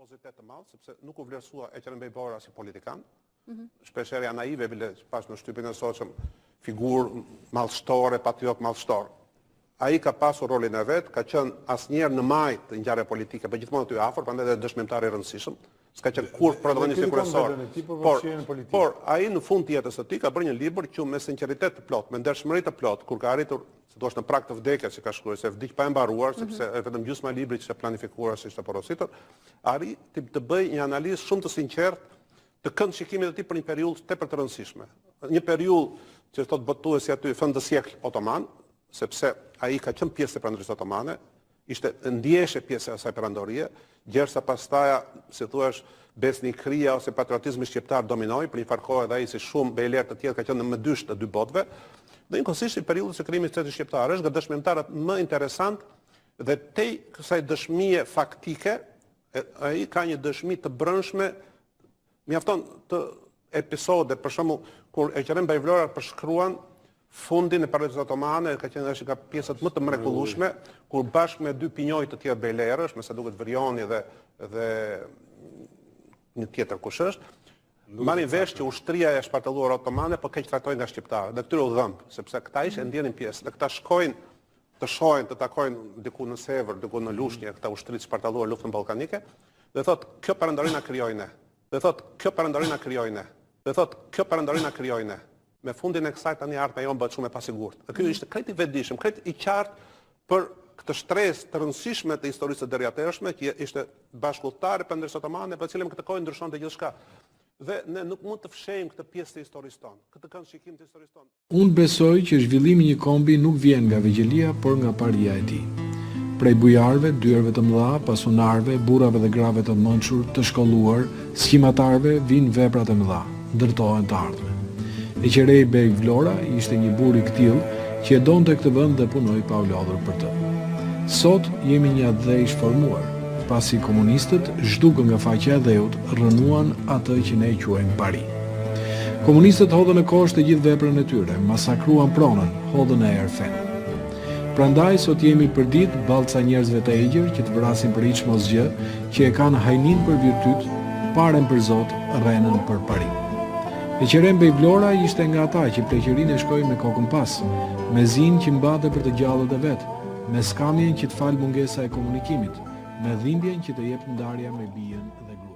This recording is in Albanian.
Pozitet të madh, sepse nuk u vlerësua Eqerembej Bora si politikan. Shpeshherë janë naive, bile pas në shtypin e soqëm figurë madhështore, patriot madhështor. Ai ka pasur rolin e vet, ka qenë asnjëherë në maj të ngjarjeve politike, por gjithmonë aty afër, prandaj edhe dëshmitar i rëndësishëm. S'ka qenë kur protagonist kryesor. Por ai në fund të jetës së tij ka bërë një libër që me sinqeritet të plot, me ndershmëri të plot, kur ka arritur se do është në prag të vdekjes, që ka shkruar se vdiq pa e mbaruar, sepse vetëm gjysma e librit që ishte planifikuar se ishte porositur, arriti të bëj një analizë shumë të sinqertë të kënd shikimit të tij për një periudhë tepër të rëndësishme. Një periudhë që thot botuesi aty fund të sjekl otoman, sepse ai ka qenë pjesë e perandorisë otomane, ishte ndjeshë pjesë e asaj perandorie, gjersa pastaja, si thuash, besnikëria ose patriotizmi shqiptar dominoi, për një farë kohë edhe ai si shumë bejler të tjerë ka qenë në mëdysh të dy botëve. Dhe njëkohësisht i periudhës së krijimit të shtetit shqiptar është nga dëshmitarët më interesant dhe tej kësaj dëshmie faktike, ai ka një dëshmi të brendshme, mjafton të episode, për shembull, kur Eqerembej Vlora përshkruan fundin e Perandorisë otomane, ka qenë nga pjesët më të mrekullueshme, kur bashkë me dy pinjoj të tjerë bejlerësh, me sa duket Vrioni dhe një tjetër kush është, marrin vesh që ushtria e shpartalluar otomane po keq trajtojnë nga shqiptarët, dhe këtyre u dhëmb, sepse këta ishin ndjenin pjesë, dhe këta shkojnë të shohin, të takojnë diku në Sevër, diku në Lushnjë, këta ushtri të shpartalluar luftën ballkanike, dhe thotë kjo perandori na krijoi ne. Dhe thotë kjo perandori na krijoi ne. Dhe thotë kjo perandori na krijoi ne. Me fundin e kësaj tani ardhmja jon bëhet shumë e pasigurt. Dhe ky ishte krejt i vetëdijshëm, krejt i qartë për këtë shtresë të rëndësishme të historisë së derjatershme, që ishte bashkëlltar e Perandorisë otomane, për cilën këtë kohë ndryshonte gjithçka. Dhe ne nuk mund të fshehim këtë pjesë të historisë tonë, këtë kënd shikim të historisë tonë. Unë besoj që zhvillimi i një kombi nuk vjen nga vegjelia, por nga paria e tij. Prej bujarëve, dyerve të mëdha, pasunarëve, burrave dhe grave të mençur, të shkolluar, skimatarëve vijnë veprat e mëdha, ndërtohen të ardhmen. Eqerembej Vlora ishte një burr i këtill që e donte këtë vend dhe punoi pa u lodhur për të. Sot jemi një adhëhesh formuar, pasi komunistët, zhdukën nga faqja e dheut, rënuan atë që ne quajmë pari. Komunistët hodhën në kosh të gjithë veprën e tyre, masakruan pronën, hodhën e erfen. Prandaj sot jemi përdit ballca njerëzve të egjër që të vrasin për hiç mosgjë, që e kanë hajnin për virtyt, paren për Zot, rrenën për pari. Eqerembej Vlora ishte nga ata që pleqërinë e shkoi me kokën pas, me zinë që mbante për të gjallët e vet, me skamjen që të fal mungesa e komunikimit, me dhimbjen që të jep ndarja me bijën dhe gruan.